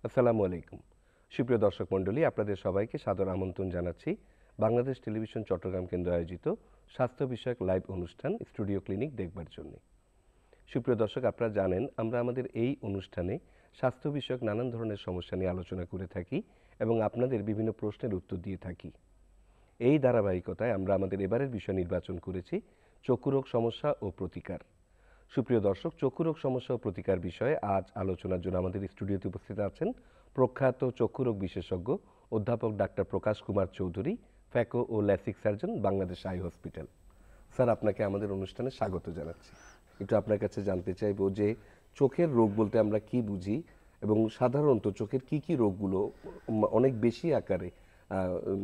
আসসালামু আলাইকুম। সুপ্রিয় দর্শক মণ্ডলী, আপনাদের সবাইকে সাদর আমন্ত্রণ জানাচ্ছি বাংলাদেশ টেলিভিশন চট্টগ্রাম কেন্দ্র আয়োজিত স্বাস্থ্য বিষয়ক লাইভ অনুষ্ঠান স্টুডিও ক্লিনিক দেখবার জন্য। সুপ্রিয় দর্শক, আপনারা জানেন আমরা আমাদের এই অনুষ্ঠানে স্বাস্থ্য বিষয়ক নানান ধরনের সমস্যা নিয়ে আলোচনা করে থাকি এবং আপনাদের বিভিন্ন প্রশ্নের উত্তর দিয়ে থাকি। এই ধারাবাহিকতায় আমরা আমাদের এবারের বিষয় নির্বাচন করেছি চক্ষুরোগ সমস্যা ও প্রতিকার। সুপ্রিয় দর্শক, চক্ষুরোগ সমস্যা ও প্রতিকার বিষয়ে আজ আলোচনার জন্য আমাদের স্টুডিওতে উপস্থিত আছেন প্রখ্যাত চক্ষুরোগ বিশেষজ্ঞ অধ্যাপক ডাক্তার প্রকাশ কুমার চৌধুরী, ফ্যাকো ও LASIK surgeon, Bangladesh eye hospital. Sir, আপনাকে আমাদের অনুষ্ঠানে স্বাগত জানাচ্ছি। একটু আপনার কাছে জানতে চাইব যে চোখের রোগ বলতে আমরা কি বুঝি এবং সাধারণত চোখের কি কি রোগগুলো অনেক বেশি আকারে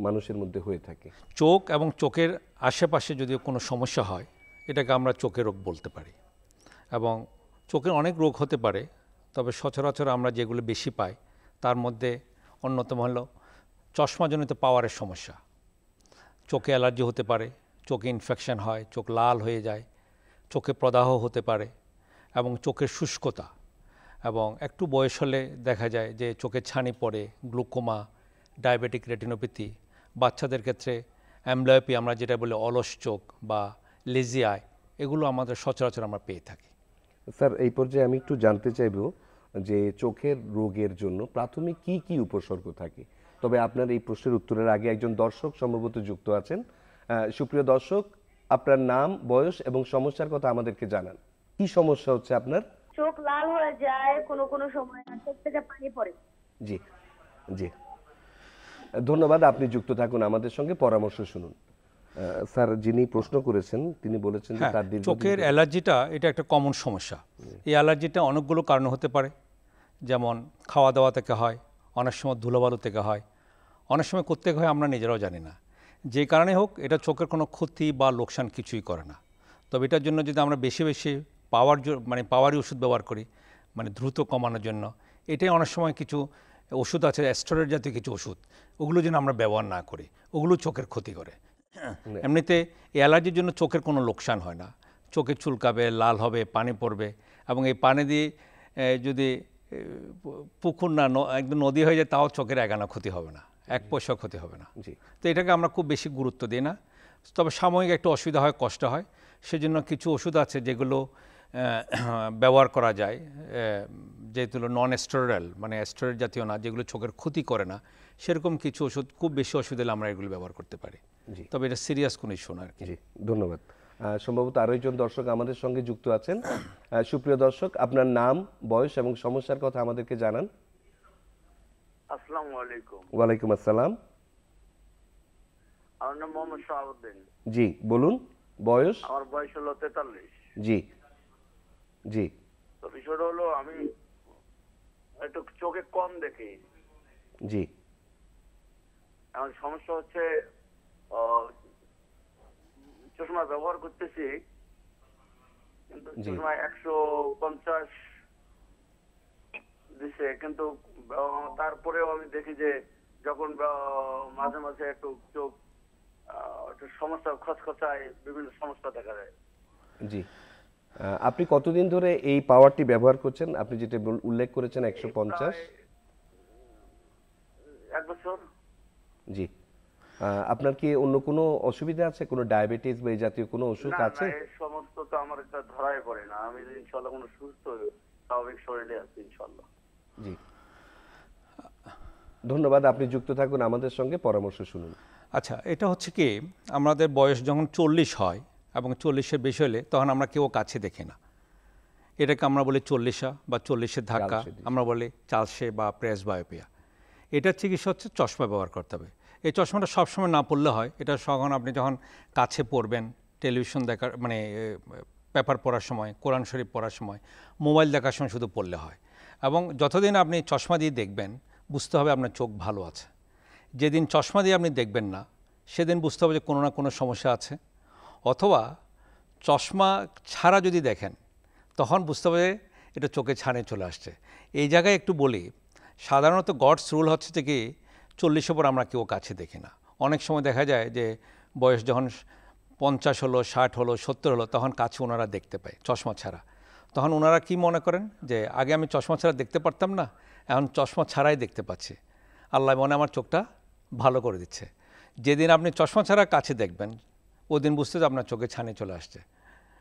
মানুষের মধ্যে হয়ে থাকে। চোখ এবং চোখের আশেপাশে যদি কোনো সমস্যা হয় এটাকে আমরা চোখের রোগ বলতে পারি। এবং চোখের অনেক রোগ হতে পারে, তবে সচরাচর আমরা যেগুলো বেশি পাই তার মধ্যে অন্যতম হলো চশমাজনিত পাওয়ারের সমস্যা। চোখে অ্যালার্জি হতে পারে, চোখে ইনফেকশন হয়, চোখ লাল হয়ে যায়, চোখে প্রদাহ হতে পারে এবং চোখের শুষ্কতা, এবং একটু বয়স হলে দেখা যায় যে চোখে ছানি পড়ে, গ্লুকোমা, ডায়াবেটিক রেটিনোপ্যাথি, বাচ্চাদের ক্ষেত্রে অ্যামব্লায়োপি, আমরা যেটা বলি অলস চোখ বা লেজি আই, এগুলো আমাদের সচরাচর আমরা পেয়ে থাকি। স্যার, এই পর্যায়ে আমি একটু জানতে চাইব যে চোখের রোগের জন্য প্রাথমিক কি কি উপসর্গ থাকে। তবে আপনার এই প্রশ্নের উত্তরের আগে একজন দর্শক সম্ভবত যুক্ত আছেন। সুপ্রিয় দর্শক, আপনার নাম, বয়স এবং সমস্যার কথা আমাদেরকে জানান। কি সমস্যা হচ্ছে আপনার? চোখ লাল হয়ে যায় কোনো সময়, চোখ থেকে পানি পড়ে। জি জি, ধন্যবাদ। আপনি যুক্ত থাকুন আমাদের সঙ্গে, পরামর্শ শুনুন। স্যার, যিনি প্রশ্ন করেছেন তিনি বলেছেন যে তার চোখের অ্যালার্জিটা এটা একটা কমন সমস্যা। এই অ্যালার্জিটা অনেকগুলো কারণে হতে পারে, যেমন খাওয়া দাওয়া থেকে হয়, অনেক সময় ধুলোবালু থেকে হয়, অনেক সময় কোত্থেকে হয় আমরা নিজেরাও জানি না। যে কারণে হোক, এটা চোখের কোনো ক্ষতি বা লোকসান কিছুই করে না। তবে এটার জন্য যদি আমরা বেশি বেশি পাওয়ারি ওষুধ ব্যবহার করি, দ্রুত কমানোর জন্য, এটাই অনেক সময় কিছু ওষুধ আছে, স্টেরয়েড জাতীয় কিছু ওষুধ, ওগুলো যেন আমরা ব্যবহার না করি, ওগুলো চোখের ক্ষতি করে। এমনিতে এই অ্যালার্জির জন্য চোখের কোনো লোকসান হয় না। চোখে চুলকাবে, লাল হবে, পানি পড়বে, এবং এই পানি দিয়ে যদি পুকুর না একদম নদী হয়ে যায় তাও চোখের এগানা ক্ষতি হবে না, এক পয়সা ক্ষতি হবে না। তো এটাকে আমরা খুব বেশি গুরুত্ব দিই না। তবে সাময়িক একটু অসুবিধা হয়, কষ্ট হয়, সেজন্য কিছু ওষুধ আছে যেগুলো ব্যবহার করা যায়, যেহেতু নন স্টেরয়েড, স্টেরয়েড জাতীয় না, যেগুলো চোখের ক্ষতি করে না, সেরকম কিছু ওষুধ খুব বেশি অসুবিধা হলে আমরা এগুলো ব্যবহার করতে পারি। তবে এটা সিরিয়াস কোনো ইস্যু না আর কি। জি, ধন্যবাদ। সম্ভবত আরো একজন দর্শক আমাদের সঙ্গে যুক্ত আছেন। সুপ্রিয় দর্শক, আপনার নাম, বয়স এবং সমস্যার কথা আমাদেরকে জানান। আসসালামু আলাইকুম। ওয়ালাইকুম আসসালাম। আমার নাম মোহাম্মদ শাহাবুদ্দিন। জি, বলুন। বয়স? আমার বয়স হলো 43। জি জি। তো বিষয়টা হলো আমি একটু চোখে কম দেখি। জি। আমার সমস্যা হচ্ছে চশমা ব্যবহার করতেছি, কিন্তু চশমা 150 দিছে, কিন্তু তারপরেও আমি দেখি যে যখন মাঝে মাঝে একটু চোখ একটু সমস্যা, খচখচায়, বিভিন্ন সমস্যা দেখা যায়। জি। আপনি কতদিন ধরে এই পাওয়ারটি ব্যবহার করছেন? আপনি যেটা উল্লেখ করেছেন 150। 1 বছর। জি। আপনার কি অন্য কোনো অসুবিধা আছে, কোনো ডায়াবেটিস বা এই জাতীয় কোনো অসুখ আছে? না, এই সমস্ত তো আমার এটা ধরাই পড়ে না। আমি ইনশাআল্লাহ কোনো সুস্থ স্বাভাবিক শরীরে আছি ইনশাআল্লাহ। জি, ধন্যবাদ। আপনি যুক্ত থাকুন আমাদের সঙ্গে, পরামর্শ শুনুন। আচ্ছা, এটা হচ্ছে কি, আমাদের বয়স যখন 40 হয় এবং 40-এর বেশি হলে তখন আমরা কেউ কাছে দেখি না। এটাকে আমরা বলি 40 বা 40-এর ধাক্কা, আমরা বলি চালসে বা প্রেস বায়োপিয়া। এটার চিকিৎসা হচ্ছে চশমা ব্যবহার করতে হবে। এই চশমাটা সবসময় না পড়লে হয়, এটা যখন আপনি যখন কাছে পড়বেন, টেলিভিশন দেখার পেপার পড়ার সময়, কোরআন শরীফ পড়ার সময়, মোবাইল দেখার সময় শুধু পড়লে হয়। এবং যতদিন আপনি চশমা দিয়ে দেখবেন, বুঝতে হবে আপনার চোখ ভালো আছে। যেদিন চশমা দিয়ে আপনি দেখবেন না, সেদিন বুঝতে হবে যে কোনো না কোনো সমস্যা আছে। অথবা চশমা ছাড়া যদি দেখেন, তখন বুঝতে হবে এটা চোখে ছানে চলে আসছে। এই জায়গায় একটু বলি, সাধারণত গডস রুল হচ্ছে যে কি 40 পর আমরা কেউ কাছে দেখি না। অনেক সময় দেখা যায় যে বয়স যখন 50 হলো, 60 হলো, 70 হলো, তখন কাছে ওনারা দেখতে পায় চশমা ছাড়া। তখন ওনারা কি মনে করেন যে আগে আমি চশমা ছাড়া দেখতে পারতাম না, এখন চশমা ছাড়াই দেখতে পাচ্ছি, আল্লাহ মনে আমার চোখটা ভালো করে দিচ্ছে। যেদিন আপনি চশমা ছাড়া কাছে দেখবেন ওই দিন বুঝতে যে আপনার চোখে ছানি চলে আসছে।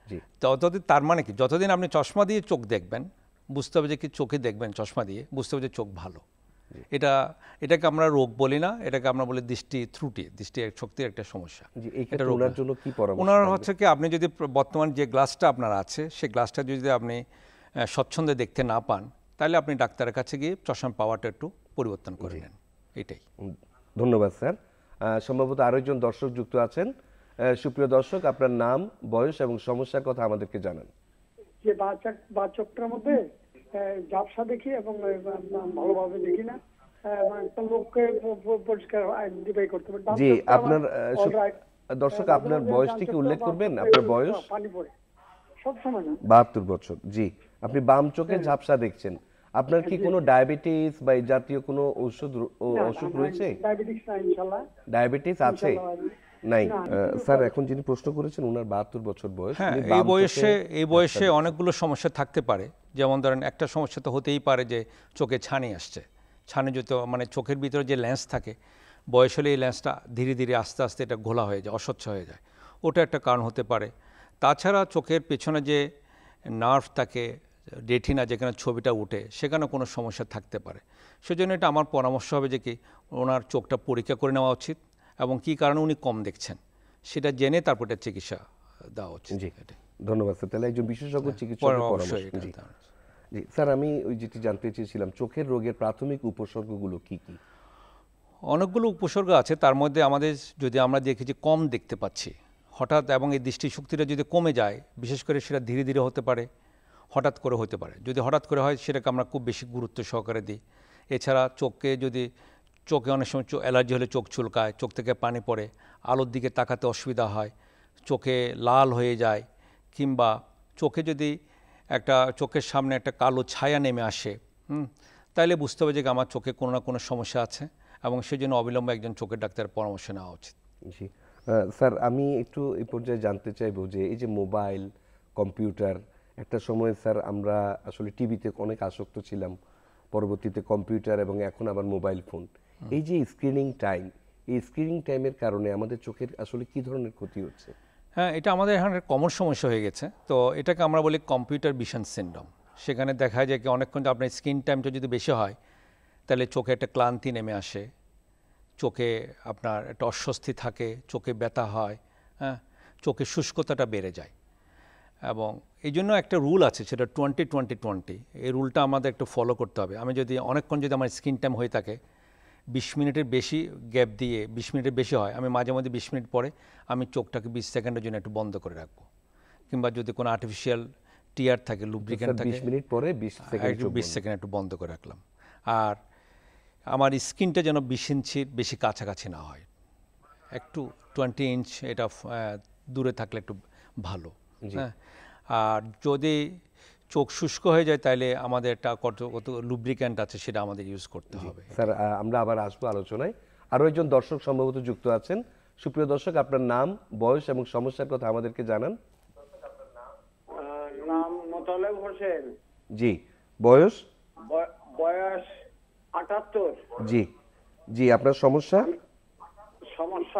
জি ততদিন তার মানে কি, যতদিন আপনি চশমা দিয়ে চোখ দেখবেন বুঝতে হবে যে কি চোখে দেখবেন চশমা দিয়ে বুঝতে হবে যে চোখ ভালো। এটাকে আমরা রোগ বলি না, এটাকে আমরা বলি দৃষ্টি ত্রুটি, দৃষ্টি শক্তির একটা সমস্যা। জি, এই এটা ক্ষেত্রে রোগ ওনার না। জন্য কি পরামর্শ ওনার থাকবে? হচ্ছে কি আপনি যদি বর্তমান যে গ্লাসটা আপনার আছে সেই গ্লাসটা যদি আপনি স্বচ্ছন্দে দেখতে না পান তাহলে আপনি ডাক্তারের কাছে গিয়ে চশমা পাওয়াটা একটু পরিবর্তন করে নেন, এটাই। ধন্যবাদ স্যার। সম্ভবত আরো একজন দর্শক যুক্ত আছেন। সুপ্রিয় দর্শক, আপনার নাম, বয়স এবং সমস্যার কথা আমাদেরকে জানান। যে চোখটার মধ্যে ঝাপসা দেখি এবং ভালোভাবে দেখি না, একটা লোককে পরিষ্কার আইডেন্টিফাই করতে পারি। জি, আপনার দর্শক আপনার বয়সটি কি উল্লেখ করবেন? আপনার বয়স? পানি পড়ে সবসময় না। 72 বছর। জি, আপনি বাম চোখে ঝাপসা দেখছেন। আপনার কি কোনো ডায়াবেটিস বা এই জাতীয় কোনো অসুখ রয়েছে? ডায়াবেটিস না ইনশাআল্লাহ। ডায়াবেটিস আছে? নাই। স্যার, এখন যিনি প্রশ্ন করেছেন ওনার 72 বছর বয়স। হ্যাঁ, উনি এই বাম বয়সে চোখে অনেকগুলো সমস্যা থাকতে পারে। যেমন ধরেন একটা সমস্যা তো হতেই পারে যে চোখে ছানি আসছে। ছানি যদি মানে চোখের ভিতরে যে লেন্স থাকে, বয়স হলে এই লেন্সটা ধীরে ধীরে আস্তে আস্তে এটা ঘোলা হয়ে যায়, অস্বচ্ছ হয়ে যায়, ওটা একটা কারণ হতে পারে। তাছাড়া চোখের পেছনে যে নার্ভ থাকে, রেটিনা যেখানে ছবিটা উঠে, সেখানে কোনো সমস্যা থাকতে পারে। সেজন্য এটা আমার পরামর্শ হবে যে কি ওনার চোখটা পরীক্ষা করে নেওয়া উচিত এবং কী কারণে উনি কম দেখছেন সেটা জেনে তারপর এটা চিকিৎসা দেওয়া উচিত। জি, ধন্যবাদ স্যার। তাহলে একজন বিশেষজ্ঞ চিকিৎসকের পরামর্শ। জি জি স্যার, আমি ওই যেটি জানতে চেয়েছিলাম, চোখের রোগের প্রাথমিক উপসর্গগুলো কি কি? অনেকগুলো উপসর্গ আছে, তার মধ্যে আমাদের যদি আমরা দেখি যে কম দেখতে পাচ্ছি হঠাৎ এবং এই দৃষ্টিশক্তিটা যদি কমে যায়, বিশেষ করে সেটা ধীরে ধীরে হতে পারে, হঠাৎ করে হতে পারে। যদি হঠাৎ করে হয় সেটাকে আমরা খুব বেশি গুরুত্ব সহকারে দিই। এছাড়া চোখে অনেক সময় অ্যালার্জি হলে চোখ চুলকায়, চোখ থেকে পানি পড়ে, আলোর দিকে তাকাতে অসুবিধা হয়, চোখে লাল হয়ে যায়, কিংবা চোখে যদি চোখের সামনে একটা কালো ছায়া নেমে আসে, তাইলে বুঝতে হবে যে আমার চোখে কোনো না কোনো সমস্যা আছে এবং সেই জন্য অবিলম্বে একজন চোখের ডাক্তারের পরামর্শ নেওয়া উচিত। জি স্যার, আমি একটু এই পর্যায়ে জানতে চাইবো যে এই যে মোবাইল, কম্পিউটার, একটা সময় স্যার আমরা আসলে টিভিতে অনেক আসক্ত ছিলাম, পরবর্তীতে কম্পিউটার এবং এখন আবার মোবাইল ফোন। এই যে স্ক্রিনিং টাইম, এই স্ক্রিনিং টাইমের কারণে আমাদের চোখের আসলে কি ধরনের ক্ষতি হচ্ছে? হ্যাঁ, এটা আমাদের এখানে কমন সমস্যা হয়ে গেছে। তো এটাকে আমরা বলি কম্পিউটার ভিশন সিনড্রোম। সেখানে দেখা যায় কি অনেকক্ষণ আপনার স্ক্রিন টাইমটা যদি বেশি হয় তাহলে চোখে একটা ক্লান্তি নেমে আসে, চোখে আপনার একটা অস্বস্তি থাকে, চোখে ব্যথা হয়, হ্যাঁ, চোখে শুষ্কতাটা বেড়ে যায়। এবং এই জন্য একটা রুল আছে, সেটা 20-20-20। এই রুলটা আমাদের একটু ফলো করতে হবে। আমি যদি অনেকক্ষণ যদি আমার স্ক্রিন টাইম হয়ে থাকে 20 মিনিটের বেশি গ্যাপ দিয়ে 20 মিনিটের বেশি হয়, আমি মাঝে মাঝে 20 মিনিট পরে আমি চোখটাকে 20 সেকেন্ডের জন্য একটু বন্ধ করে রাখবো। কিংবা যদি কোনো আর্টিফিশিয়াল টিয়ার থাকে, লুব্রিকেন্ট থাকে, 20 মিনিট পরে 20 সেকেন্ড 20 সেকেন্ড একটু বন্ধ করে রাখলাম। আর আমার স্ক্রিনটা যেন 20 ইঞ্চির বেশি কাছাকাছি না হয়, একটু 20 ইঞ্চ এটা দূরে থাকলে একটু ভালো। হ্যাঁ, আর যদি চোখ শুষ্ক হয়ে যায় তাহলে আমাদের একটা কত লুব্রিক্যান্ট আছে সেটা আমাদের ইউজ করতে হবে। স্যার, আমরা আবার আসবো আলোচনায়। আরও একজন দর্শক সম্ভবত যুক্ত আছেন। সুপ্রিয় দর্শক, আপনার নাম, বয়স এবং সমস্যার কথা আমাদেরকে জানান। নাম মোতালেব হোসেন। জি, বয়স? বয়স 78। জি জি, আপনার সমস্যা?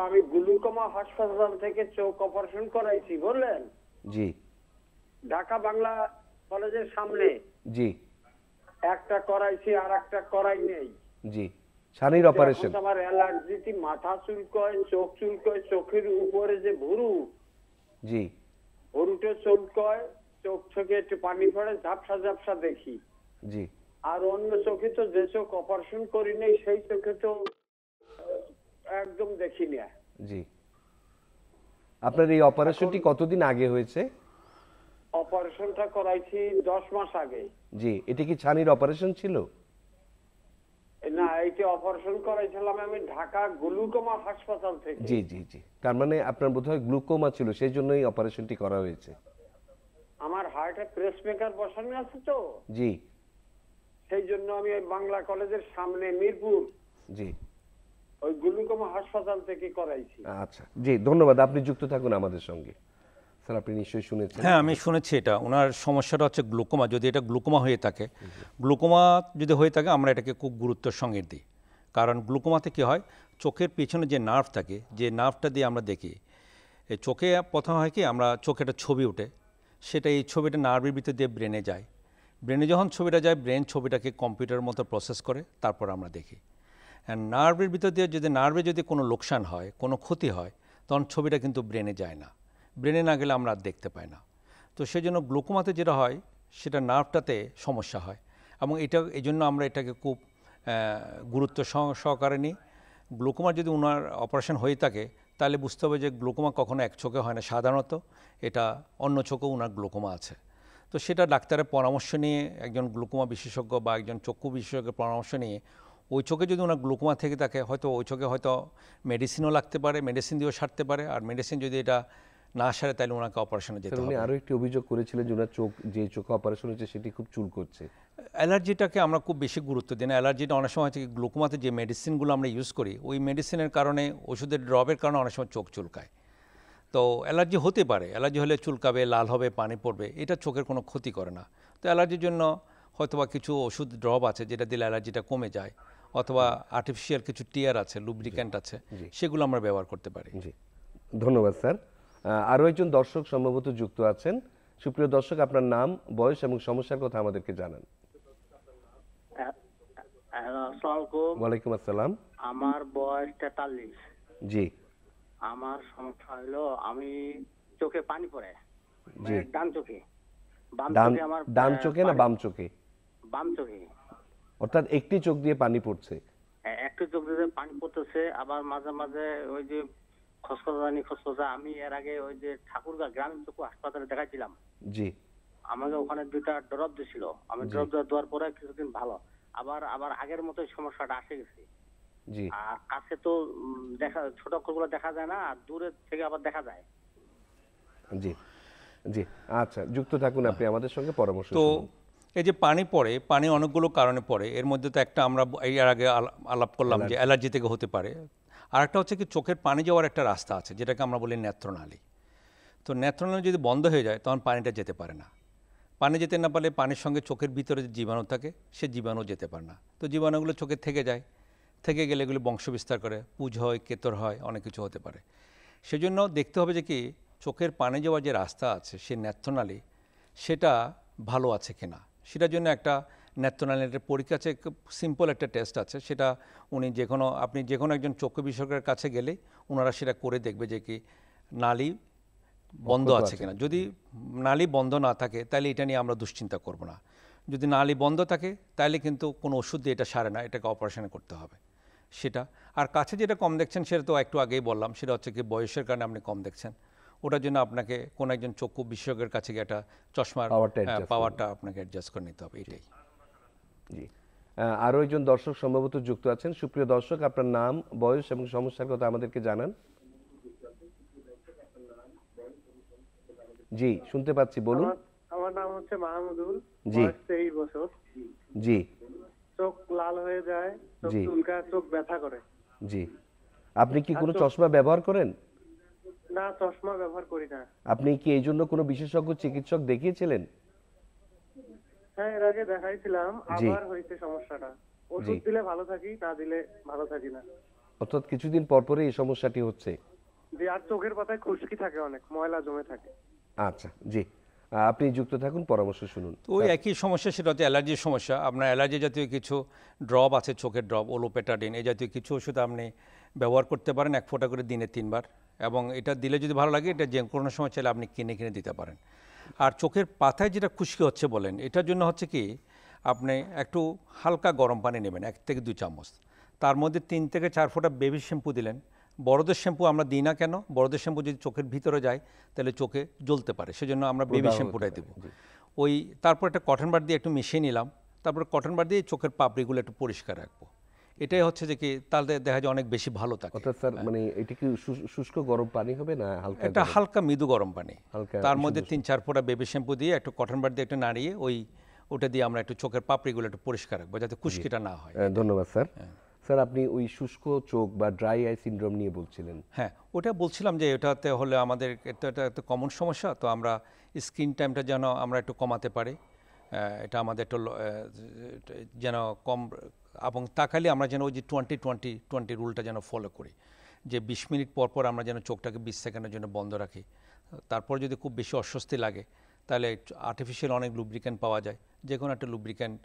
আমি গ্লুকোমা হাসপাতাল থেকে চোখ অপারেশন করাইছি, বললেন? জি। ঢাকা বাংলা কলেজের সামনে। জি। একটা করাইছি আর একটা করাই নেই। জি, ছানির অপারেশন। আমার অ্যালার্জিতে মাথা চুলকয়, চোখ চুলকয়, চোখের উপরে যে ভুরু, জি, ভুরুটা চুলকয়, চোখ থেকে একটু পানি পড়ে, ঝাপসা ঝাপসা দেখি। জি। আর অন্য চোখে তো, যে চোখ অপারেশন করি নেই সেই চোখে তো একদম দেখি না। জি। আপনার এই অপারেশনটি কতদিন আগে হয়েছে? অপারেশনটা করাইছি 10 মাস আগে। জি, এটা কি ছানির অপারেশন ছিল? না, এইটা অপারেশন করাইছিলাম আমি ঢাকা গ্লুকোমা হাসপাতাল থেকে। জি জি জি, তার মানে আপনার বোধহয় গ্লুকোমা ছিল, সেই জন্যই অপারেশনটি করা হয়েছে। আমার হার্টে পেসমেকার বসানো আছে তো। জি। সেই জন্য আমি বাংলা কলেজের সামনে মিরপুর, জি, ওই গ্লুকোমা হাসপাতাল থেকে করাইছি। আচ্ছা, জি, ধন্যবাদ। আপনি যুক্ত থাকুন আমাদের সঙ্গে। স্যার আপনি নিশ্চয়ই শুনেছেন। হ্যাঁ, আমি শুনেছি এটা। ওনার সমস্যাটা হচ্ছে গ্লুকোমা। যদি এটা গ্লুকোমা হয়ে থাকে, গ্লুকোমা যদি হয়ে থাকে আমরা এটাকে খুব গুরুত্বের সঙ্গে দিই। কারণ গ্লুকোমাতে কী হয়, চোখের পেছনে যে নার্ভ থাকে, যে নার্ভটা দিয়ে আমরা দেখি, এই চোখে প্রথম হয় কি, আমরা চোখে একটা ছবি ওঠে, সেটা এই ছবিটা নার্ভের ভিতর দিয়ে ব্রেনে যায়। ব্রেনে যখন ছবিটা যায়, ব্রেন ছবিটাকে কম্পিউটারের মতো প্রসেস করে, তারপর আমরা দেখি। অ্যান্ড নার্ভের ভিতর দিয়ে নার্ভে যদি কোনো লোকসান হয়, কোনো ক্ষতি হয়, তখন ছবিটা কিন্তু ব্রেনে যায় না। ব্রেনে না গেলে আমরা আর দেখতে পাই না। তো সেই জন্য গ্লুকোমাতে যেটা হয়, সেটা নার্ভটাতে সমস্যা হয়, এবং এই জন্য আমরা এটাকে খুব গুরুত্ব সহকারে নিই। গ্লুকোমার যদি ওনার অপারেশন হয়ে থাকে, তাহলে বুঝতে হবে যে গ্লুকোমা কখনো এক চোখে হয় না, সাধারণত এটা অন্য চোখেও ওনার গ্লুকোমা আছে। তো সেটা ডাক্তারের পরামর্শ নিয়ে, একজন গ্লুকোমা বিশেষজ্ঞ বা একজন চক্ষু বিশেষজ্ঞের পরামর্শ নিয়ে, ওই চোখে যদি ওনার গ্লুকোমা থেকে থাকে, হয়তো ওই চোখে হয়তো মেডিসিনও লাগতে পারে, মেডিসিন দিয়েও সারতে পারে। আর মেডিসিন যদি এটা না সারে, তাহলে ওনাকে অপারেশনে যেতে স্যার উনি হবে। আরও একটি অভিযোগ করেছিলেন যে ওনার চোখ, যে চোখে অপারেশন হয়েছে সেটি খুব চুল করছে। অ্যালার্জিটাকে আমরা খুব বেশি গুরুত্ব দিই না। অ্যালার্জিটা অনেক সময় হচ্ছে গ্লুকোমাতে যে মেডিসিনগুলো আমরা ইউজ করি, ওই মেডিসিনের কারণে, ওষুধের ড্রপের কারণে অনেক সময় চোখ চুলকায়। তো অ্যালার্জি হতে পারে, অ্যালার্জি হলে চুলকাবে, লাল হবে, পানি পড়বে, এটা চোখের কোনো ক্ষতি করে না। তো অ্যালার্জির জন্য হয়তোবা কিছু ওষুধ ড্রপ আছে যেটা দিলে অ্যালার্জিটা কমে যায়, অথবা আর্টিফিশিয়াল কিছু টিয়ার আছে, লুব্রিক্যান্ট আছে, সেগুলো আমরা ব্যবহার করতে পারি। জি, ধন্যবাদ স্যার। আরও একজন দর্শক সম্ভবত যুক্ত আছেন। সুপ্রিয় দর্শক, আপনার নাম, বয়স এবং সমস্যার কথা আমাদেরকে জানান। হ্যালো, আসসালামু আলাইকুম। ওয়ালাইকুম আসসালাম। আমার বয়স 43। জি আমার সমস্যা হলো, আমি চোখে পানি পড়ে, জি। ডান চোখে। বাম ডান চোখে আমার ডান চোখে না বাম চোখে? বাম চোখে। অর্থাৎ একটি চোখ দিয়ে পানি পড়ছে। একটু চোখ দিয়ে পানি পড়তেছে, আবার মাঝে মাঝে ওই যে খসখসা। আমি এর আগে ওই যে ঠাকুরগাঁ গ্রামীণ চক্ষু হাসপাতালে দেখাইছিলাম। জি আমাকে ওখানে 2টা ড্রপ দিছিল। আমি ড্রপ দেওয়ার পরে কিছুদিন ভালো, আবার আগের মতোই সমস্যাটা আসে গেছে। জি আর কাছে তো দেখা, ছোট অক্ষরগুলো দেখা যায় না, আর দূরের থেকে আবার দেখা যায়। জি জি। আচ্ছা, যুক্ত থাকুন আপনি আমাদের সঙ্গে, পরামর্শ তো শুনুন। এই যে পানি পড়ে, পানি অনেকগুলো কারণে পড়ে। এর মধ্যে তো একটা আমরা এর আগে আলাপ করলাম যে অ্যালার্জি থেকে হতে পারে। আর একটা হচ্ছে কি, চোখের পানি যাওয়ার একটা রাস্তা আছে, যেটাকে আমরা বলি নেত্রনালী। তো নেত্রনালী যদি বন্ধ হয়ে যায়, তখন পানিটা যেতে পারে না। পানি যেতে না পারলে পানির সঙ্গে চোখের ভিতরে যে জীবাণু থাকে, সে জীবাণু যেতে পারে না। তো জীবাণুগুলো চোখে থেকে যায়, থেকে গেলে এগুলি বংশ বিস্তার করে, পুজ হয়, কেতর হয়, অনেক কিছু হতে পারে। সেজন্য দেখতে হবে যে কি, চোখের পানি যাওয়ার যে রাস্তা আছে, সে নেত্রনালী, সেটা ভালো আছে কিনা। সেটার জন্য একটা নেত্রনালীর পরীক্ষা আছে, সিম্পল একটা টেস্ট আছে। সেটা আপনি যে কোনো একজন চক্ষু বিশেষজ্ঞের কাছে গেলে ওনারা সেটা করে দেখবে যে কি নালী বন্ধ আছে কিনা। যদি নালী বন্ধ না থাকে, তাহলে এটা নিয়ে আমরা দুশ্চিন্তা করব না। যদি নালী বন্ধ থাকে, তাহলে কিন্তু কোনো ওষুধ দিয়ে এটা সারে না, এটাকে অপারেশন করতে হবে সেটা। আর কাছে যেটা কম দেখছেন, সেটা তো একটু আগেই বললাম, সেটা হচ্ছে কি বয়সের কারণে আপনি কম দেখছেন। ওটার জন্য আপনাকে কোনো একজন চক্ষু বিশেষজ্ঞের কাছে গিয়ে একটা চশমার পাওয়ারটা আপনাকে অ্যাডজাস্ট করে নিতে হবে, এটাই। জি। আরও একজন দর্শক সম্ভবত যুক্ত আছেন। সুপ্রিয় দর্শক, আপনার নাম, বয়স এবং সমস্যার কথা আমাদেরকে জানান। জি, শুনতে পাচ্ছি, বলুন। আমার নাম হচ্ছে মাহমুদুল, জি। বয়স 23 বছর। জি চোখ লাল হয়ে যায়, চোখ জি। চুলকায়, চোখ ব্যথা করে। জি। আপনি কি কোনো চশমা ব্যবহার করেন? না, চশমা ব্যবহার করি না। আপনি কি এই জন্য কোনো বিশেষজ্ঞ চিকিৎসক দেখিয়েছিলেন? হ্যাঁ, এর আগে দেখাইছিলাম, জি। আবার হয়েছে সমস্যাটা। ওষুধ দিলে ভালো থাকি, না দিলে ভালো থাকি না। অর্থাৎ কিছুদিন পর পরে এই সমস্যাটি হচ্ছে। যে আর চোখের পাতায় খুশকি থাকে, অনেক ময়লা জমে থাকে। আচ্ছা, জি। আপনি যুক্ত থাকুন, পরামর্শ শুনুন। তো ওই একই সমস্যা, সেটা হচ্ছে অ্যালার্জির সমস্যা। আপনার অ্যালার্জি জাতীয় কিছু ড্রপ আছে, চোখের ড্রপ, ওলোপেটাডিন, এই জাতীয় কিছু ওষুধ আপনি ব্যবহার করতে পারেন 1 ফোঁটা করে দিনে 3 বার। এবং এটা দিলে যদি ভালো লাগে, এটা যে কোনো সময় চাইলে আপনি কিনে দিতে পারেন। আর চোখের পাতায় যেটা খুশকি হচ্ছে বলেন, এটার জন্য হচ্ছে কি, আপনি একটু হালকা গরম পানি নেবেন, 1 থেকে 2 চামচ। তার মধ্যে 3 থেকে 4 ফোঁটা বেবি শ্যাম্পু দিলেন। বড়দের শ্যাম্পু আমরা দিই না কেন? বড়দের শ্যাম্পু যদি চোখের ভিতরে যায়, তাহলে চোখে জ্বলতে পারে, সেজন্য আমরা বেবি শ্যাম্পুটাই দেবো। তারপর একটা কটন বার দিয়ে একটু মিশিয়ে নিলাম। তারপর কটন বার দিয়ে চোখের পাপড়িগুলো একটু পরিষ্কার রাখবো। এটাই হচ্ছে যে কি, তাহলে দেখা যায় অনেক বেশি ভালো থাকে। অর্থাৎ স্যার, মানে এটা কি শুষ্ক গরম পানি হবে না হালকা? এটা হালকা মৃদু গরম পানি, হালকা, তার মধ্যে 3-4 ফোঁটা বেবি শ্যাম্পু দিয়ে একটু কটন বার দিয়ে একটু নাড়িয়ে ওটা দিয়ে আমরা একটু চোখের পাপড়িগুলো একটু পরিষ্কার রাখবো, যাতে খুশকিটা না হয়। ধন্যবাদ স্যার। স্যার আপনি ওই শুষ্ক চোখ বা ড্রাই আই সিনড্রোম নিয়ে বলছিলেন। হ্যাঁ, ওটা বলছিলাম যে এটাতে হলে আমাদের এটা একটা কমন সমস্যা, তো আমরা স্ক্রিন টাইমটা যেন আমরা একটু কমাতে পারি, এটা আমাদের একটু যেন কম, এবং তাকালে আমরা যেন ওই যে 20-20-20 রুলটা যেন ফলো করি, যে 20 মিনিট পর পর আমরা যেন চোখটাকে 20 সেকেন্ডের জন্য বন্ধ রাখি। তারপর যদি খুব বেশি অস্বস্তি লাগে তাহলে আর্টিফিশিয়াল অনেক লুব্রিক্যান্ট পাওয়া যায়, যে কোনো একটা লুব্রিক্যান্ট,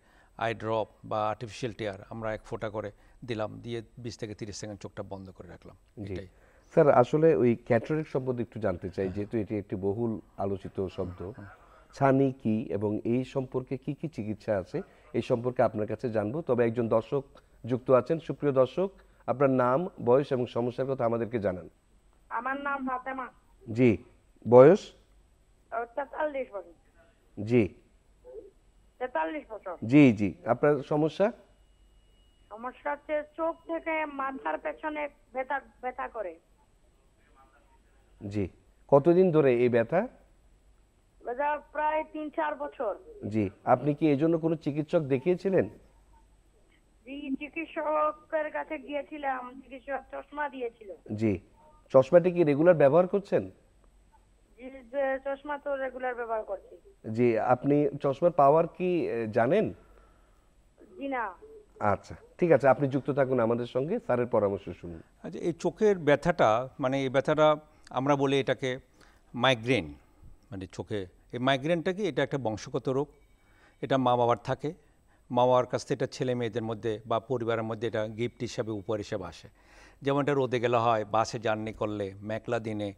আই ড্রপ বা আর্টিফিশিয়াল টিয়ার আমরা 1 ফোঁটা করে দিলাম, দিয়ে 20 থেকে 30 সেকেন্ড চোখটা বন্ধ করে রাখলাম। জি এটাই। স্যার, আসলে ওই ক্যাটারেক্ট সম্বন্ধে একটু জানতে চাই, যেহেতু এটি একটি বহুল আলোচিত শব্দ। ছানি কি এবং এই সম্পর্কে কি কি চিকিৎসা আছে এই সম্পর্কে আপনার কাছে জানবো। তবে একজন দর্শক যুক্ত আছেন। সুপ্রিয় দর্শক, আপনার নাম, বয়স এবং সমস্যার কথা আমাদেরকে জানান। আমার নাম ফাতেমা। জি, বয়স? 43 বছর। জি 43 বছর। জি জি, আপনার সমস্যা? সমস্যা হচ্ছে চোখ থেকে মাথার পেছনে ব্যথা ব্যথা করে। জি, কতদিন ধরে এই ব্যথা? ব্যথা প্রায় 3-4 বছর। জি, আপনি কি এই জন্য কোনো চিকিৎসক দেখিয়েছিলেন? জি, চিকিৎসকের কাছে গিয়েছিলাম, চিকিৎসক চশমা দিয়েছিল। জি, চশমাটি কি রেগুলার ব্যবহার করছেন? জি, যে চশমা তো রেগুলার ব্যবহার করছি। জি, আপনি চশমার পাওয়ার কি জানেন? জি না। আচ্ছা, ঠিক আছে, আপনি যুক্ত থাকুন আমাদের সঙ্গে, স্যারের পরামর্শ শুনুন। আচ্ছা, এই চোখের ব্যথাটা, মানে এই ব্যথাটা আমরা বলি এটাকে মাইগ্রেন, মানে চোখে এই মাইগ্রেনটা কি, এটা একটা বংশগত রোগ। এটা মা বাবার থাকে, মা বাবার কাছ থেকে এটা ছেলে মেয়েদের মধ্যে বা পরিবারের মধ্যে এটা গিফট হিসাবে, উপহার হিসাবে আসে। যেমন এটা রোদে গেলে হয়, বাসে জার্নি করলে, মেঘলা দিনে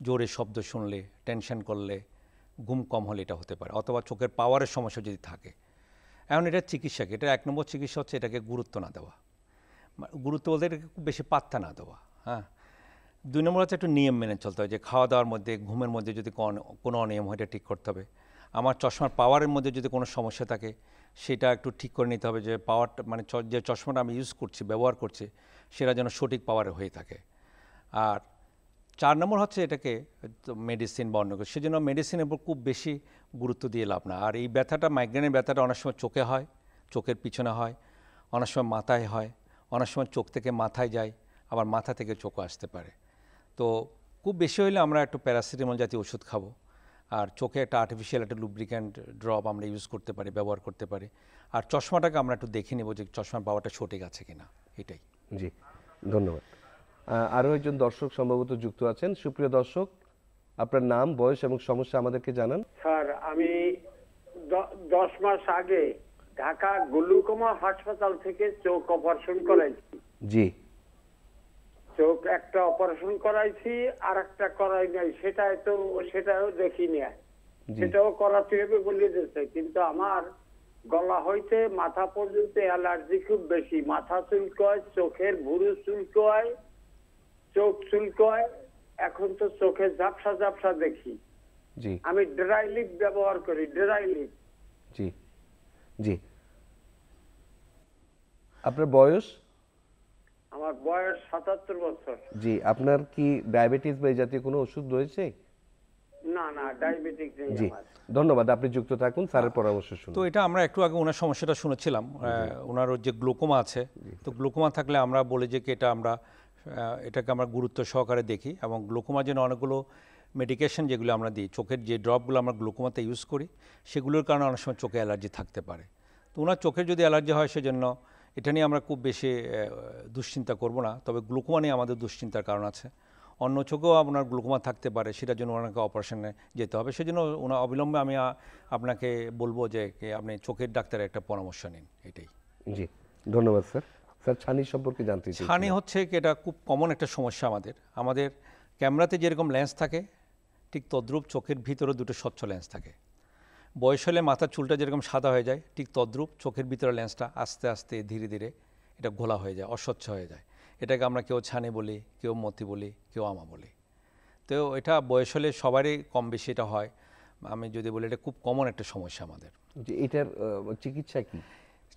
জোরে শব্দ শুনলে, টেনশন করলে, ঘুম কম হলে এটা হতে পারে, অথবা চোখের পাওয়ারের সমস্যা যদি থাকে। এখন এটা চিকিৎসা কি, এটা 1 নম্বর চিকিৎসা হচ্ছে এটাকে গুরুত্ব না দেওয়া, গুরুত্ব বলতে এটাকে খুব বেশি পাত্তা না দেওয়া। হ্যাঁ, 2 নম্বর হচ্ছে একটু নিয়ম মেনে চলতে হবে, যে খাওয়া দাওয়ার মধ্যে, ঘুমের মধ্যে যদি কোনো অনিয়ম হয় এটা ঠিক করতে হবে। আমার চশমার পাওয়ারের মধ্যে যদি কোনো সমস্যা থাকে সেটা একটু ঠিক করে নিতে হবে, যে পাওয়ারটা মানে যে চশমাটা আমি ইউজ করছি, ব্যবহার করছি, সেটা যেন সঠিক পাওয়ারে হয়ে থাকে। আর 4 নম্বর হচ্ছে এটাকে মেডিসিন বা অন্য কিছু, সেজন্য মেডিসিনের উপর খুব বেশি গুরুত্ব দিয়ে লাভ না। আর এই ব্যথাটা, মাইগ্রেনের ব্যথাটা অনেক সময় চোখে হয়, চোখের পিছনে হয়, অনেক সময় মাথায় হয়, অনেক সময় চোখ থেকে মাথায় যায়, আবার মাথা থেকে চোখও আসতে পারে। তো খুব বেশি হলে আমরা একটু প্যারাসিটামল জাতীয় ওষুধ খাবো, আর চোখে একটা আর্টিফিশিয়াল একটা লুব্রিক্যান্ট ড্রপ আমরা ইউজ করতে পারি, ব্যবহার করতে পারি। আর চশমাটাকে আমরা একটু দেখে নেব যে চশমার পাওয়ারটা সঠিক আছে কিনা, এটাই। জি, ধন্যবাদ। আরও একজন দর্শক সম্ভবত যুক্ত আছেন। সুপ্রিয় দর্শক, আপনার নাম, বয়স এবং সমস্যা আমাদেরকে জানান। স্যার, আমি 10 মাস আগে ঢাকা গ্লুকোমা হাসপাতাল থেকে চোখ অপারেশন করাইছি। জি, চোখ একটা অপারেশন করাইছি, আর একটা করাই নাই, সেটাও দেখি না, জি, সেটাও করাতে হবে বলে দিচ্ছে। কিন্তু আমার গলা হইতে মাথা পর্যন্ত অ্যালার্জি খুব বেশি, মাথা চুলকায়, চোখের ভুরু চুলকায়, চোখ চুলকায়, এখন তো চোখে ঝাপসা ঝাপসা দেখি। জি, আমি ড্রাই লিপ ব্যবহার করি, ড্রাই লিপ। জি, জি। আপনার বয়স? আমার বয়স 77 বছর। জি, আপনার কি ডায়াবেটিস বা এই জাতীয় কোনো ওষুধ রয়েছে? না না, ডায়াবেটিক নেই জি, আমার। ধন্যবাদ, আপনি যুক্ত থাকুন, স্যারের পরামর্শ শুনুন। তো এটা আমরা একটু আগে ওনার সমস্যাটা শুনেছিলাম, ওনার যে গ্লুকোমা আছে, তো গ্লুকোমা থাকলে আমরা বলি যে কি এটা আমরা এটাকে আমরা গুরুত্ব সহকারে দেখি, এবং গ্লুকোমার জন্য অনেকগুলো মেডিকেশন যেগুলো আমরা দিই, চোখের যে ড্রপগুলো আমরা গ্লুকোমাতে ইউজ করি, সেগুলোর কারণে অনেক সময় চোখে অ্যালার্জি থাকতে পারে। তো ওনার চোখের যদি অ্যালার্জি হয়, সেজন্য এটা নিয়ে আমরা খুব বেশি দুশ্চিন্তা করব না, তবে গ্লুকোমা নিয়ে আমাদের দুশ্চিন্তার কারণ আছে। অন্য চোখেও আপনার গ্লুকোমা থাকতে পারে, সেটার জন্য ওনাকে অপারেশনে যেতে হবে। সেজন্য ওনার অবিলম্বে আমি আপনাকে বলবো যে আপনি চোখের ডাক্তারের একটা পরামর্শ নিন, এটাই। জি, ধন্যবাদ স্যার। স্যার, ছানি সম্পর্কে জানতে চাই। ছানি হচ্ছে কি, এটা খুব কমন একটা সমস্যা আমাদের ক্যামেরাতে যেরকম লেন্স থাকে, ঠিক তদ্রূপ চোখের ভিতরে 2টো স্বচ্ছ লেন্স থাকে। বয়স হলে মাথার চুলটা যেরকম সাদা হয়ে যায়, ঠিক তদ্রূপ চোখের ভিতরে লেন্সটা আস্তে আস্তে ধীরে ধীরে এটা ঘোলা হয়ে যায়, অস্বচ্ছ হয়ে যায়। এটাকে আমরা কেউ ছানি বলি, কেউ মতি বলি, কেউ আমা বলি। তো এটা বয়স হলে সবারই কম বেশি এটা হয়। আমি যদি বলি এটা খুব কমন একটা সমস্যা আমাদের। যে এটার চিকিৎসা কি?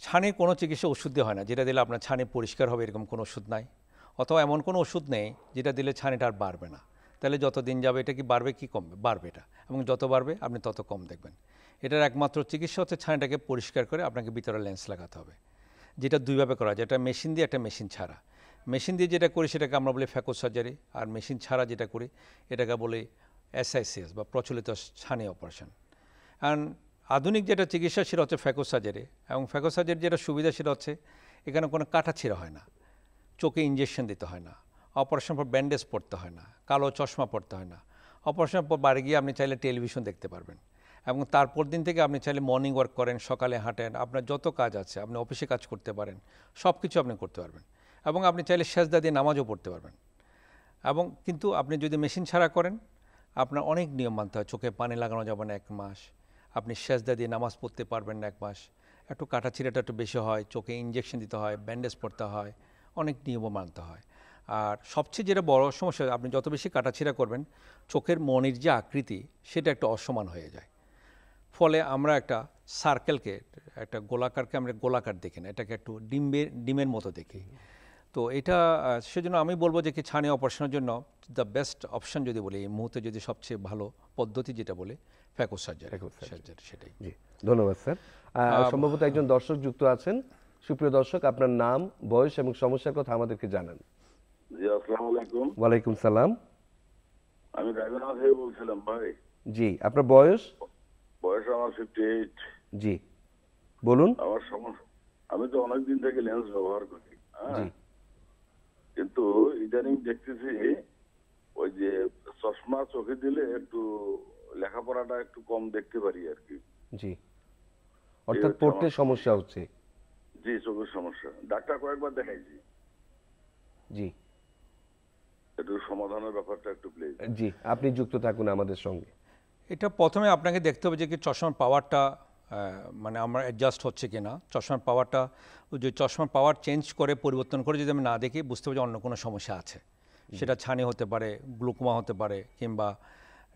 ছানির কোনো চিকিৎসা ওষুধ দিয়ে হয় না, যেটা দিলে আপনার ছানি পরিষ্কার হবে এরকম কোনো ওষুধ নাই, অথবা এমন কোনো ওষুধ নেই যেটা দিলে ছানিটা আর বাড়বে না। তাহলে যত দিন যাবে এটা কি বাড়বে কি কমবে? বাড়বে এটা, এবং যত বাড়বে আপনি তত কম দেখবেন। এটার একমাত্র চিকিৎসা হচ্ছে ছানিটাকে পরিষ্কার করে আপনাকে ভিতরে লেন্স লাগাতে হবে। যেটা দুইভাবে করা যায়, একটা মেশিন দিয়ে, একটা মেশিন ছাড়া। মেশিন দিয়ে যেটা করি সেটাকে আমরা বলি ফ্যাকো সার্জারি, আর মেশিন ছাড়া যেটা করি এটাকে বলি SICS বা প্রচলিত ছানি অপারেশন। অ্যান্ড আধুনিক যেটা চিকিৎসা সেটা হচ্ছে ফ্যাকো সার্জারি, এবং ফ্যাকো সার্জারি যেটা সুবিধা সেটা হচ্ছে এখানে কোনো কাটা ছিঁড়া হয় না, চোখে ইঞ্জেকশন দিতে হয় না, অপারেশন পর ব্যান্ডেজ পড়তে হয় না, কালো চশমা পড়তে হয় না, অপারেশন পর বাড়ি গিয়ে আপনি চাইলে টেলিভিশন দেখতে পারবেন, এবং তারপর দিন থেকে আপনি চাইলে মর্নিং ওয়াক করেন, সকালে হাঁটেন, আপনার যত কাজ আছে, আপনি অফিসে কাজ করতে পারেন, সব কিছু আপনি করতে পারবেন, এবং আপনি চাইলে সেজদা দিয়ে নামাজও পড়তে পারবেন। এবং কিন্তু আপনি যদি মেশিন ছাড়া করেন আপনার অনেক নিয়ম মানতে হয়, চোখে পানি লাগানো যাবে না 1 মাস, আপনি সেজদা দিয়ে নামাজ পড়তে পারবেন না 1 মাস, একটু কাটাছিঁড়াটা একটু বেশি হয়, চোখে ইঞ্জেকশন দিতে হয়, ব্যান্ডেজ পড়তে হয়, অনেক নিয়মও মানতে হয়। আর সবচেয়ে যেটা বড় সমস্যা, আপনি যত বেশি কাটাছিঁড়া করবেন চোখের মনির যে আকৃতি সেটা একটা অসমান হয়ে যায়। ফলে আমরা একটা সার্কেলকে, একটা গোলাকারকে আমরা গোলাকার দেখি না, এটাকে একটু ডিমের মতো দেখি। তো এটা সেজন্য আমি বলবো যে কি ছানি অপারেশনের জন্য দ্য বেস্ট অপশন যদি বলি এই মুহূর্তে, যদি সবচেয়ে ভালো পদ্ধতি যেটা বলে ফ্যাকো সার্জারি, সেটাই। জি, ধন্যবাদ স্যার। সম্ভবত একজন দর্শক যুক্ত আছেন। সুপ্রিয় দর্শক, আপনার নাম, বয়স এবং সমস্যার কথা আমাদেরকে জানান। জি, আসসালামু আলাইকুম। ওয়ালাইকুম সালাম। আমি ড্রাইভার থেকে বলছিলাম ভাই। জি, আপনার বয়স? বয়স আমার 58। জি, বলুন। আমার সমস্যা, আমি তো অনেকদিন থেকে লেন্স ব্যবহার করি, জি, কিন্তু ইদানিং দেখতেছি ওই যে চশমা চোখে দিলে একটু লেখাপড়াটা একটু কম দেখতে পারি আর কি। জি, অর্থাৎ পড়তে সমস্যা হচ্ছে। জি, চোখের সমস্যা, ডাক্তার কয়েকবার দেখাইছি। জি, একটু সমাধানের ব্যাপারটা একটু প্লিজ। জি, আপনি যুক্ত থাকুন আমাদের সঙ্গে। এটা প্রথমে আপনাকে দেখতে হবে যে কি চশমার পাওয়ারটা মানে আমার অ্যাডজাস্ট হচ্ছে কি না। চশমার পাওয়ারটা, যে চশমার পাওয়ার চেঞ্জ করে পরিবর্তন করে যদি আমি না দেখি, বুঝতে হবে যে অন্য কোনো সমস্যা আছে। সেটা ছানি হতে পারে, গ্লুকোমা হতে পারে, কিংবা